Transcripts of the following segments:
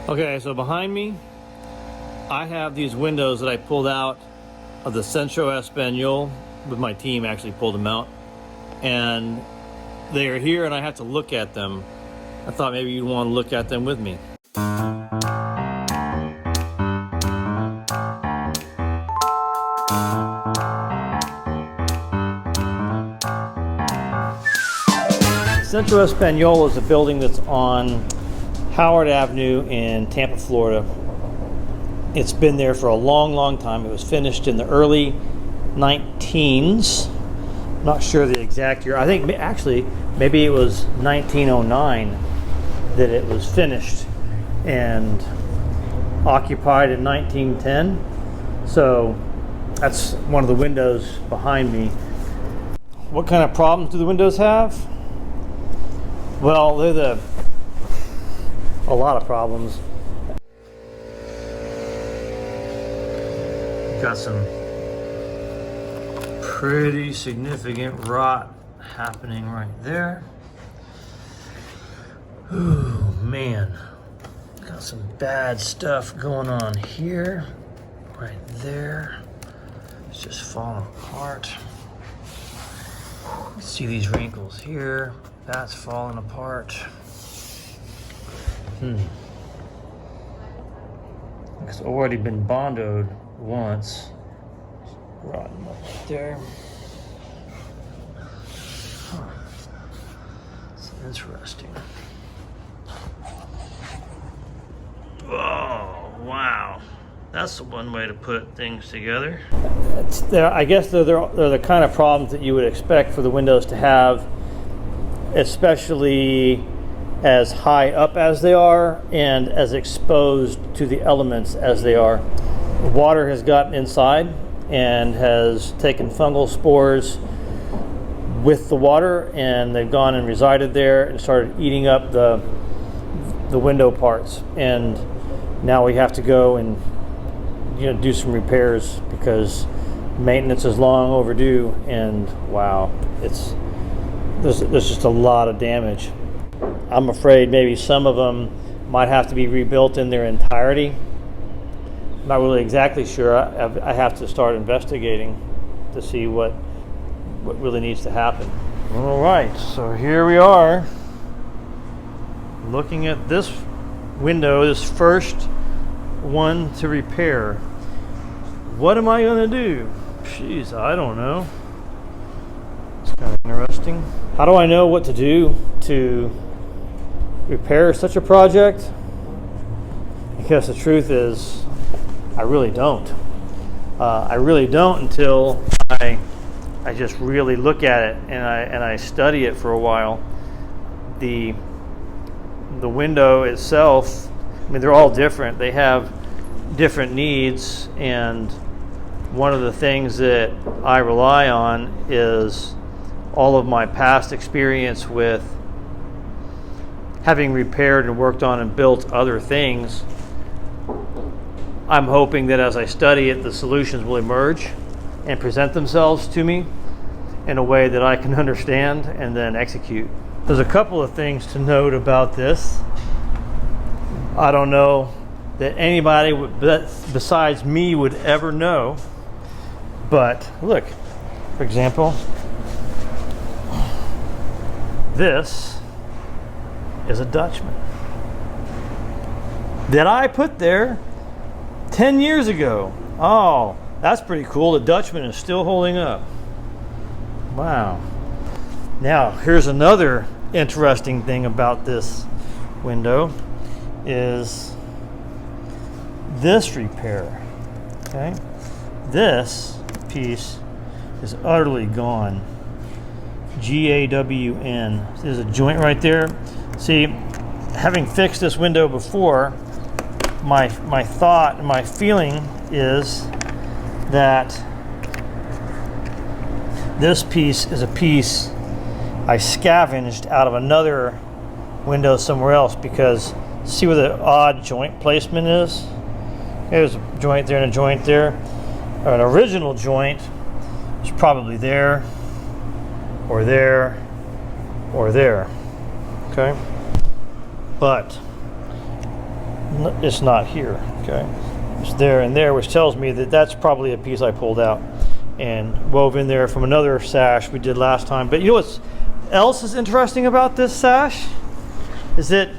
Okay, so behind me, I have these windows that I pulled out of the Centro Espanol. With my team, actually pulled them out, and they are here, and I have to look at them. I thought maybe you'd want to look at them with me. Centro Espanol is a building that's on Howard Avenue in Tampa, Florida. It's been there for a long, long time. It was finished in the early 19s. I'm not sure the exact year. I think actually maybe it was 1909 that it was finished and occupied in 1910. So that's one of the windows behind me. What kind of problems do the windows have? Well, they're a lot of problems. Got some pretty significant rot happening right there. Ooh, man. Got some bad stuff going on here, right there. It's just falling apart. You can see these wrinkles here. That's falling apart. It's already been bondoed once. Rotten up right there. Huh. It's interesting. Oh, wow. That's one way to put things together. I guess they're the kind of problems that you would expect for the windows to have, especially as high up as they are and as exposed to the elements as they are. The water has gotten inside and has taken fungal spores with the water, and they've gone and resided there and started eating up the window parts. And now we have to go and do some repairs because maintenance is long overdue. And wow, there's just a lot of damage. I'm afraid maybe some of them might have to be rebuilt in their entirety. I'm not really exactly sure. I have to start investigating to see what really needs to happen. All right, so here we are looking at this window, this first one to repair. What am I going to do? Jeez, I don't know. It's kind of interesting. How do I know what to do to repair such a project? Because the truth is, I really don't. I really don't until I just really look at it and I study it for a while. The window itself, I mean, they're all different. They have different needs, and one of the things that I rely on is all of my past experience with having repaired and worked on and built other things. I'm hoping that as I study it, the solutions will emerge and present themselves to me in a way that I can understand and then execute. There's a couple of things to note about this. I don't know that anybody besides me would ever know, but look, for example, this is a Dutchman that I put there 10 years ago. Oh, that's pretty cool. The Dutchman is still holding up. Wow. Now, here's another interesting thing about this window is this repair. Okay? This piece is utterly gone. GAWN. There's a joint right there. See, having fixed this window before, my thought and my feeling is that this piece is a piece I scavenged out of another window somewhere else, because see where the odd joint placement is? There's a joint there and a joint there. An original joint is probably there, or there, or there. Okay? But it's not here. Okay, it's there and there, which tells me that that's probably a piece I pulled out and wove in there from another sash we did last time. But you know what else is interesting about this sash is that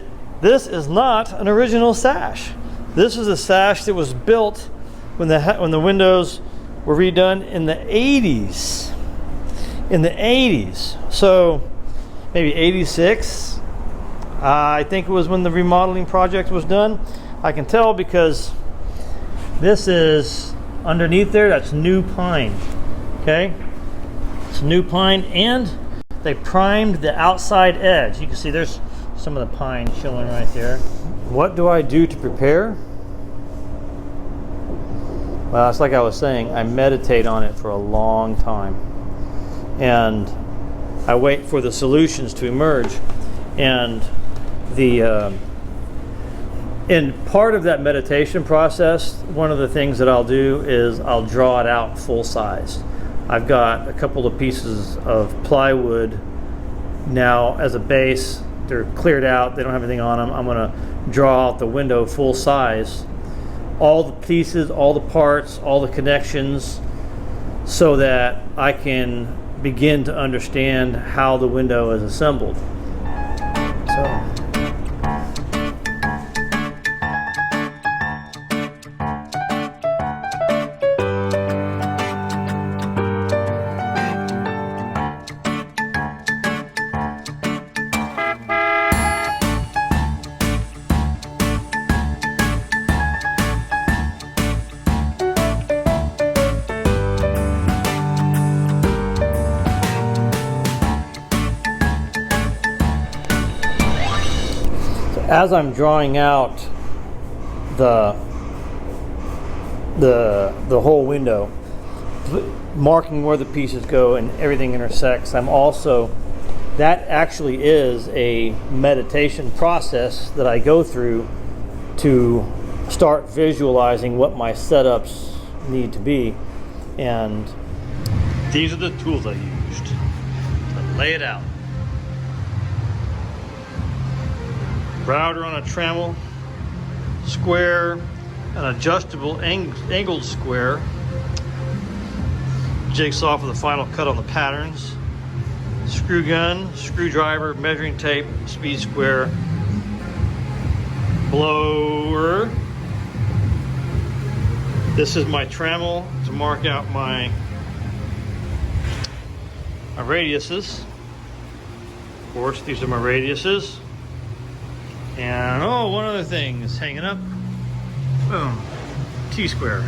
this is not an original sash. This is a sash that was built when the windows were redone in the 80s. In the 80s, so maybe 86. I think it was when the remodeling project was done. I can tell because this is underneath there. That's new pine. Okay, it's new pine, and they primed the outside edge. You can see there's some of the pine showing right there. What do I do to prepare? Well, it's like I was saying, I meditate on it for a long time. And I wait for the solutions to emerge. And in part of that meditation process, one of the things that I'll do is I'll draw it out full size. I've got a couple of pieces of plywood now as a base. They're cleared out, they don't have anything on them. I'm gonna draw out the window full size, all the pieces, all the parts, all the connections, so that I can begin to understand how the window is assembled. So. As I'm drawing out the whole window, marking where the pieces go and everything intersects, I'm also, that actually is a meditation process that I go through to start visualizing what my setups need to be. And these are the tools I used to lay it out. Router on a trammel, square, an adjustable angled square, jigsaw for the final cut on the patterns, screw gun, screwdriver, measuring tape, speed square, blower. This is my trammel to mark out my radiuses. Of course, these are my radiuses. And oh, one other thing is hanging up. Boom. T-square.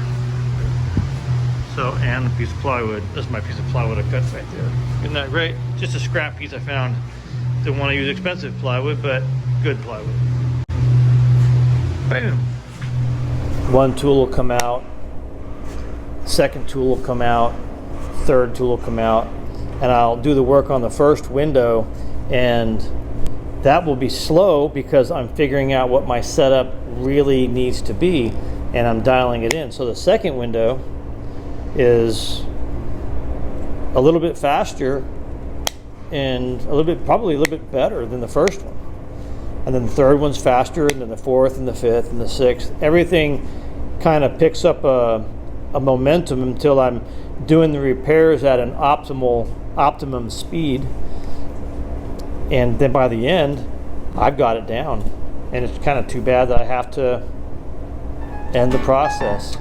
So, and a piece of plywood. This is my piece of plywood I cut right there. Isn't that great? Just a scrap piece I found. Didn't want to use expensive plywood, but good plywood. Boom. One tool will come out. Second tool will come out. Third tool will come out. And I'll do the work on the first window, and that will be slow because I'm figuring out what my setup really needs to be, and I'm dialing it in. So the second window is a little bit faster and probably a little bit better than the first one. And then the third one's faster, and then the fourth and the fifth and the sixth. Everything kind of picks up a momentum until I'm doing the repairs at an optimum speed. And then by the end, I've got it down. And it's kind of too bad that I have to end the process.